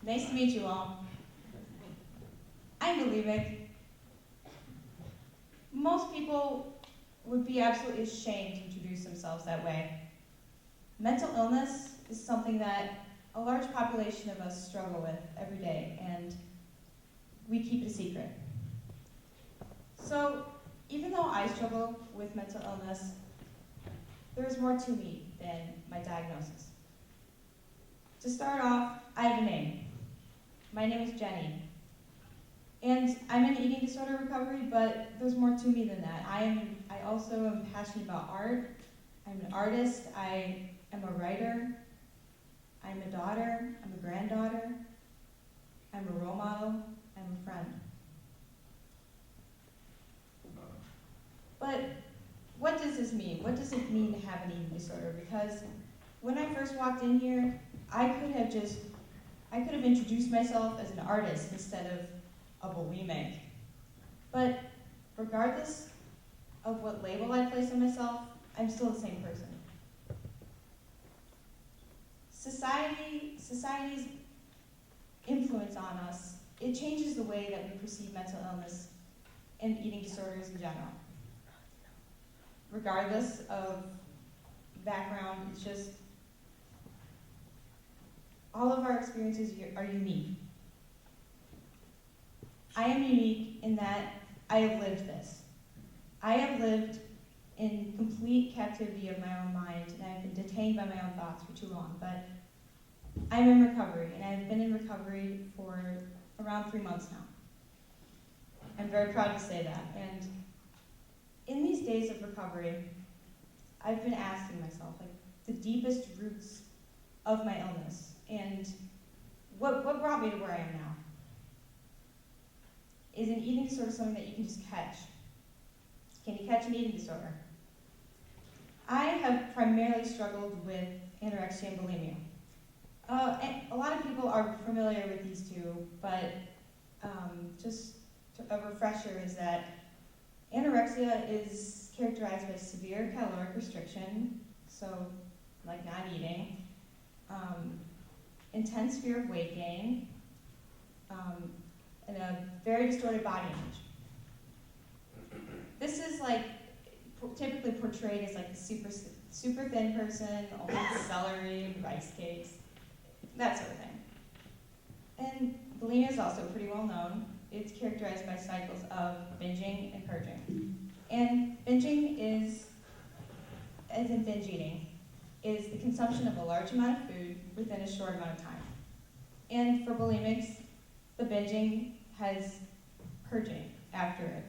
Nice to meet you all. I'm bulimic. Most people would be absolutely ashamed to introduce themselves that way. Mental illness is something that a large population of us struggle with every day, and we keep it a secret. So, even though I struggle with mental illness, there's more to me than my diagnosis. To start off, I have a name. My name is Jenny. And I'm in eating disorder recovery, but there's more to me than that. I also am passionate about art. I'm an artist. I am a writer. I'm a daughter. I'm a granddaughter. I'm a role model. I'm a friend. But what does this mean? What does it mean to have an eating disorder? Because when I first walked in here, I could have introduced myself as an artist instead of a bulimic. But regardless of what label I place on myself, I'm still the same person. Society's influence on us, it changes the way that we perceive mental illness and eating disorders in general. Regardless of background, it's just all of our experiences are unique. I am unique in that I have lived this. I have lived in complete captivity of my own mind, and I've been detained by my own thoughts for too long, but I'm in recovery, and I've been in recovery for around 3 months now. I'm very proud to say that, and in these days of recovery, I've been asking myself, like, the deepest roots of my illness, and what brought me to where I am now? Is an eating disorder something that you can just catch? Can you catch an eating disorder? I have primarily struggled with anorexia and bulimia. And a lot of people are familiar with these two, but just a refresher is that anorexia is characterized by severe caloric restriction, so like not eating, intense fear of weight gain, and a very distorted body image. This is like typically portrayed as like the super thin person, only celery and rice cakes, that sort of thing. And bulimia is also pretty well known. It's characterized by cycles of binging and purging. And binging is, as in binge eating, is the consumption of a large amount of food within a short amount of time. And for bulimics, the binging has purging after it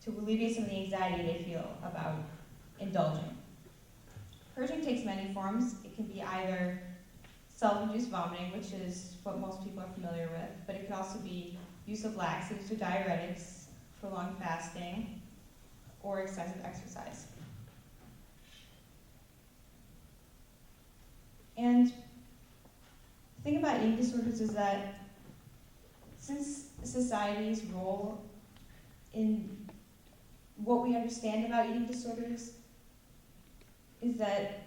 to alleviate some of the anxiety they feel about indulging. Purging takes many forms. It can be either self-induced vomiting, which is what most people are familiar with, but it can also be use of laxatives or diuretics, prolonged fasting, or excessive exercise. And the thing about eating disorders is that since society's role in what we understand about eating disorders is that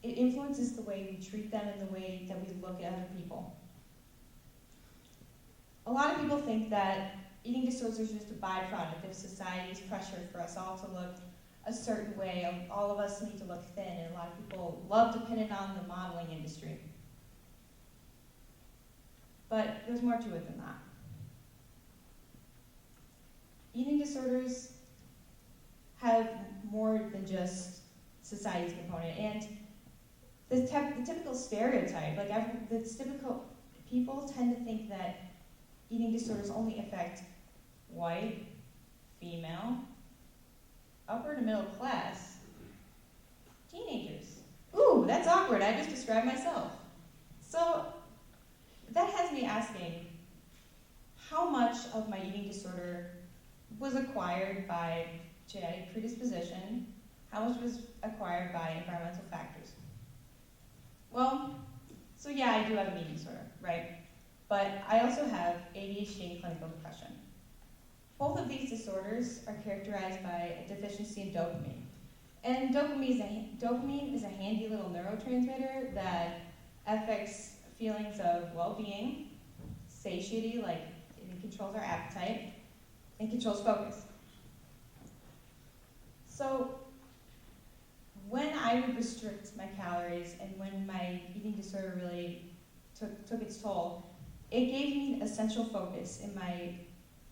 it influences the way we treat them and the way that we look at other people. A lot of people think that eating disorders is just a byproduct of society's pressure for us all to look a certain way. All of us need to look thin, and a lot of people love to pin it on the modeling industry. But there's more to it than that. Eating disorders have more than just society's component, and the typical stereotype, people tend to think that eating disorders only affect white, female, upper to middle class, teenagers. Ooh, that's awkward, I just described myself. So that has me asking, how much of my eating disorder was acquired by genetic predisposition? How much was acquired by environmental factors? Well, so yeah, I do have an eating disorder, right? But I also have ADHD and clinical depression. Both of these disorders are characterized by a deficiency in dopamine. And dopamine is a handy little neurotransmitter that affects feelings of well-being, satiety, like it controls our appetite, and controls focus. So when I would restrict my calories and when my eating disorder really took its toll, it gave me a central focus in my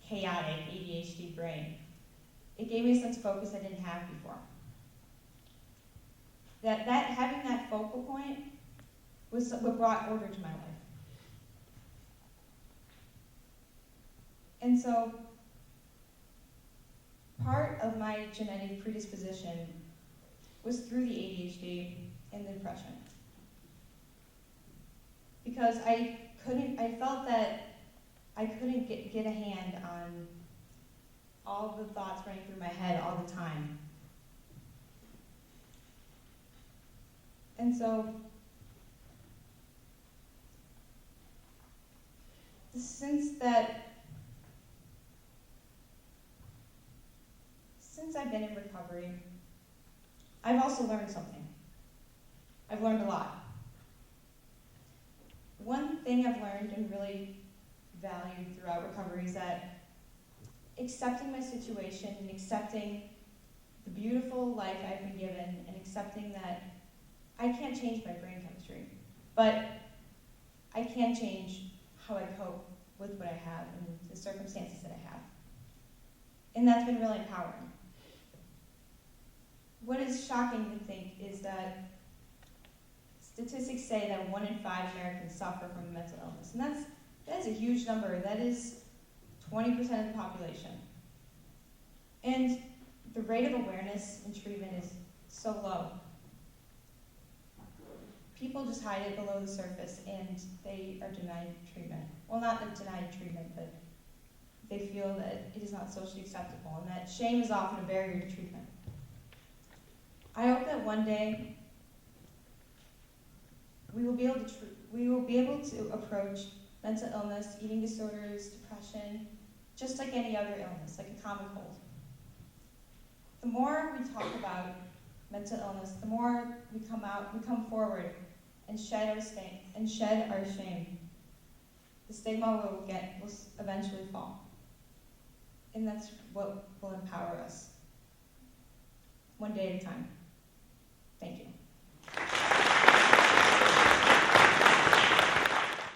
chaotic ADHD brain. It gave me a sense of focus I didn't have before. Having that focal point was what brought order to my life. And so part of my genetic predisposition was through the ADHD and the depression. Because I felt that I couldn't get a hand on all the thoughts running through my head all the time. And so, since I've been in recovery, I've also learned something. I've learned a lot. One thing I've learned and really valued throughout recovery is that accepting my situation and accepting the beautiful life I've been given and accepting that I can't change my brain chemistry, but I can change how I cope with what I have and the circumstances that I have. And that's been really empowering. What is shocking to think is that statistics say that 1 in 5 Americans suffer from mental illness. And that is a huge number. That is 20% of the population. And the rate of awareness and treatment is so low. People just hide it below the surface and they are denied treatment. Well, not denied treatment, but they feel that it is not socially acceptable and that shame is often a barrier to treatment. I hope that one day we will be able to approach mental illness, eating disorders, depression, just like any other illness, like a common cold. The more we talk about mental illness, the more we come forward and shed our shame. The stigma will eventually fall. And that's what will empower us, one day at a time. Thank you.